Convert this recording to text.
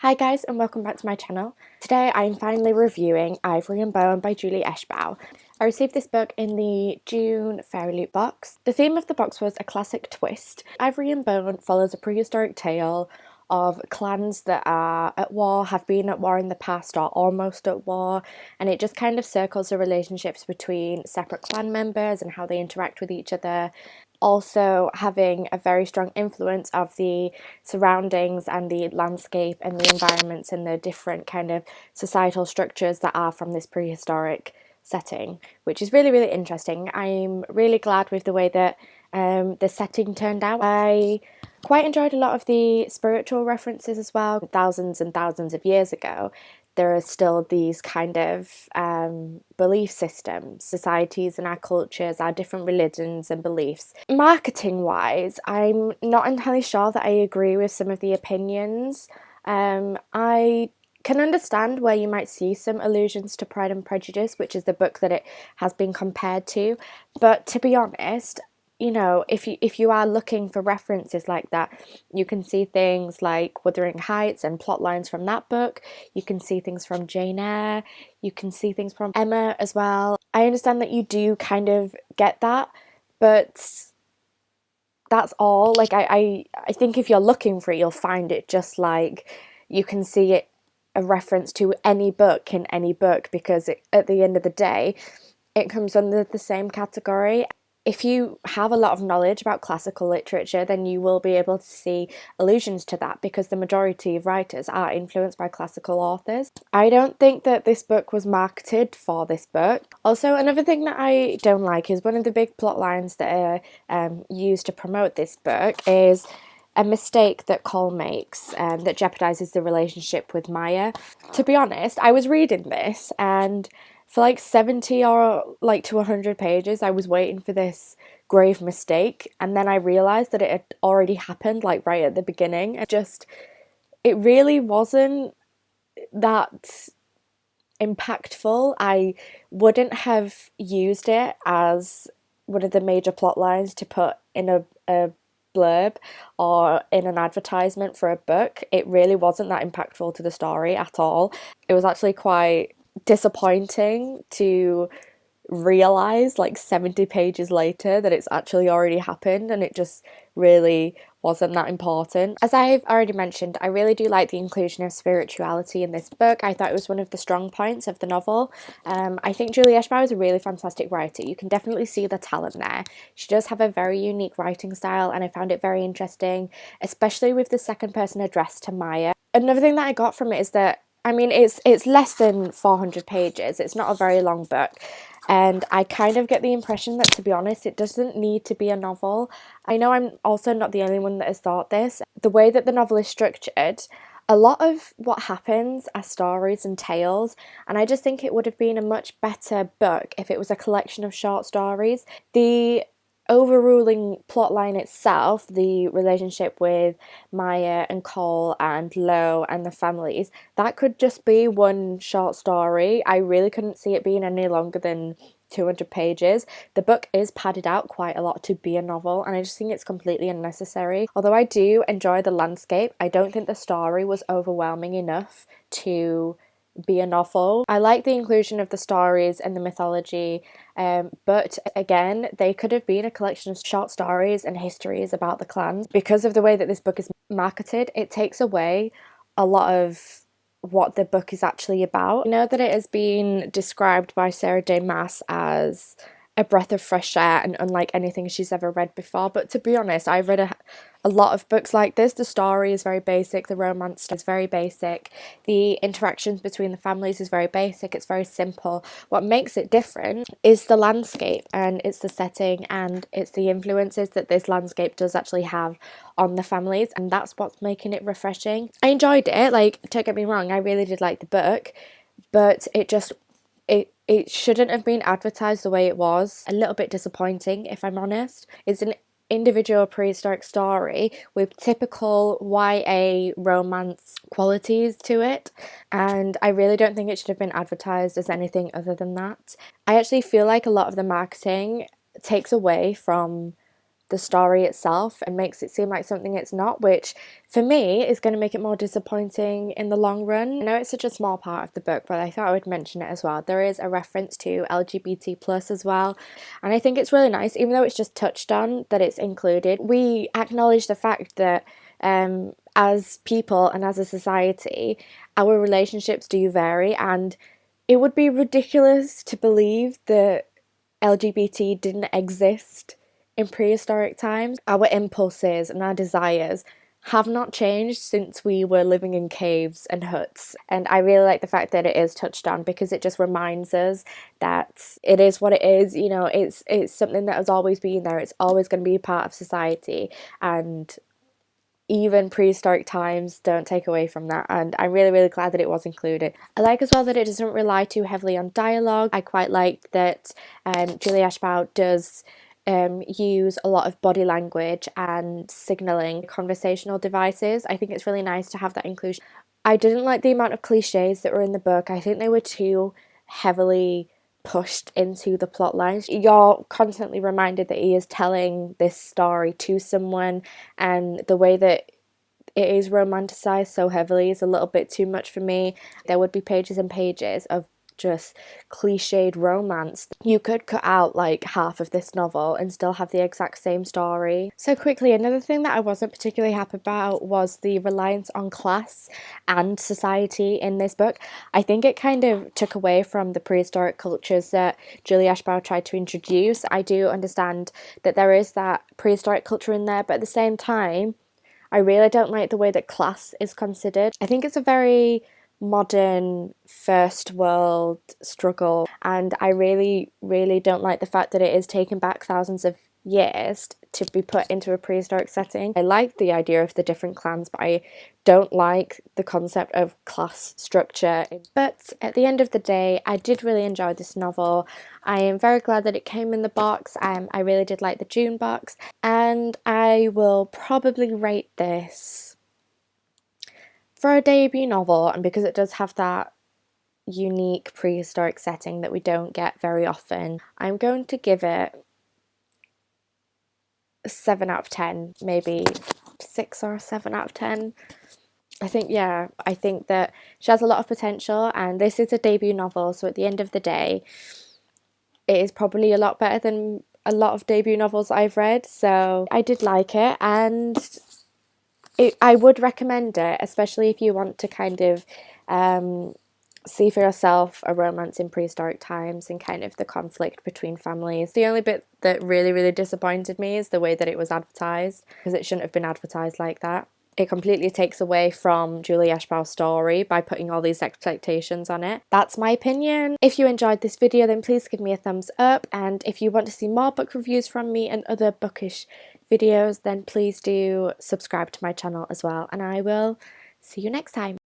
Hi guys and welcome back to my channel. Today I am finally reviewing Ivory and Bone by Julie Eschbau. I received this book in the June FairyLoot box. The theme of the box was a classic twist. Ivory and Bone follows a prehistoric tale of clans that are at war, have been at war in the past or almost at war, and it just kind of circles the relationships between separate clan members and how they interact with each other. Also having a very strong influence of the surroundings and the landscape and the environments and the different kind of societal structures that are from this prehistoric setting, which is really, really interesting. I'm really glad with the way that the setting turned out. I quite enjoyed a lot of the spiritual references as well. Thousands and thousands of years ago, there are still these kind of belief systems, societies and our cultures, our different religions and beliefs. Marketing wise, I'm not entirely sure that I agree with some of the opinions. I can understand where you might see some allusions to Pride and Prejudice, which is the book that it has been compared to, but to be honest, you know, if you are looking for references like that, you can see things like Wuthering Heights and plot lines from that book. You can see things from Jane Eyre. You can see things from Emma as well. I understand that you do kind of get that, but that's all. Like I think if you're looking for it, you'll find it. Just like you can see it a reference to any book in any book, because at the end of the day, it comes under the same category. If you have a lot of knowledge about classical literature, then you will be able to see allusions to that, because the majority of writers are influenced by classical authors. I don't think that this book was marketed for this book. Also, another thing that I don't like is one of the big plot lines that are used to promote this book is a mistake that Cole makes that jeopardizes the relationship with Maya. To be honest, I was reading this and for like 70 or like to 100 pages, I was waiting for this grave mistake, and then I realised that it had already happened like right at the beginning. It really wasn't that impactful. I wouldn't have used it as one of the major plot lines to put in a blurb or in an advertisement for a book. It really wasn't that impactful to the story at all. It was actually quite disappointing to realize like 70 pages later that it's actually already happened, and it just really wasn't that important. As I've already mentioned, I really do like the inclusion of spirituality in this book. I thought it was one of the strong points of the novel. I think Julie Eschbau is a really fantastic writer. You can definitely see the talent there. She does have a very unique writing style, and I found it very interesting, especially with the second person addressed to Maya. Another thing that I got from it is that, I mean, it's less than 400 pages. It's not a very long book. And I kind of get the impression that, to be honest, it doesn't need to be a novel. I know I'm also not the only one that has thought this. The way that the novel is structured, a lot of what happens are stories and tales, and I just think it would have been a much better book if it was a collection of short stories. The overruling plotline itself, the relationship with Maya and Cole and Lo and the families, that could just be one short story. I really couldn't see it being any longer than 200 pages. The book is padded out quite a lot to be a novel, and I just think it's completely unnecessary. Although I do enjoy the landscape, I don't think the story was overwhelming enough to be a novel. I like the inclusion of the stories and the mythology, but again, they could have been a collection of short stories and histories about the clans. Because of the way that this book is marketed, it takes away a lot of what the book is actually about. I know that it has been described by Sarah J. Maas as a breath of fresh air and unlike anything she's ever read before, but to be honest, I've read a lot of books like this. The story is very basic, the romance is very basic, the interactions between the families is very basic, it's very simple. What makes it different is the landscape, and it's the setting, and it's the influences that this landscape does actually have on the families, and that's what's making it refreshing. I enjoyed it, like, don't get me wrong, I really did like the book, but it shouldn't have been advertised the way it was. A little bit disappointing, if I'm honest. It's an individual prehistoric story with typical YA romance qualities to it, and I really don't think it should have been advertised as anything other than that. I actually feel like a lot of the marketing takes away from the story itself and makes it seem like something it's not, which for me is going to make it more disappointing in the long run. I know it's such a small part of the book, but I thought I would mention it as well. There is a reference to LGBT plus as well, and I think it's really nice, even though it's just touched on, that it's included. We acknowledge the fact that as people and as a society, our relationships do vary, and it would be ridiculous to believe that LGBT didn't exist in prehistoric times. Our impulses and our desires have not changed since we were living in caves and huts. And I really like the fact that it is touched on, because it just reminds us that it is what it is. You know, it's something that has always been there. It's always going to be a part of society, and even prehistoric times don't take away from that, and I'm really, really glad that it was included. I like as well that it doesn't rely too heavily on dialogue. I quite like that Julie Ashbow does use a lot of body language and signalling conversational devices. I think it's really nice to have that inclusion. I didn't like the amount of cliches that were in the book. I think they were too heavily pushed into the plot lines. You're constantly reminded that he is telling this story to someone, and the way that it is romanticized so heavily is a little bit too much for me. There would be pages and pages of just cliched romance. You could cut out like half of this novel and still have the exact same story. So quickly, another thing that I wasn't particularly happy about was the reliance on class and society in this book. I think it kind of took away from the prehistoric cultures that Julie Ashbow tried to introduce. I do understand that there is that prehistoric culture in there, but at the same time, I really don't like the way that class is considered. I think it's a very modern first world struggle, and I really, really don't like the fact that it is taken back thousands of years to be put into a prehistoric setting. I like the idea of the different clans, but I don't like the concept of class structure. But at the end of the day, I did really enjoy this novel. I am very glad that it came in the box. I really did like the June box, and I will probably rate this, for a debut novel, and because it does have that unique prehistoric setting that we don't get very often, I'm going to give it a 7 out of 10, maybe 6 or a 7 out of 10. I think that she has a lot of potential, and this is a debut novel, so at the end of the day, it is probably a lot better than a lot of debut novels I've read, so I did like it, and I would recommend it, especially if you want to kind of see for yourself a romance in prehistoric times and kind of the conflict between families. The only bit that really, really disappointed me is the way that it was advertised, because it shouldn't have been advertised like that. It completely takes away from Julie Ashbow's story by putting all these expectations on it. That's my opinion. If you enjoyed this video, then please give me a thumbs up, and if you want to see more book reviews from me and other bookish videos, then please do subscribe to my channel as well, and I will see you next time.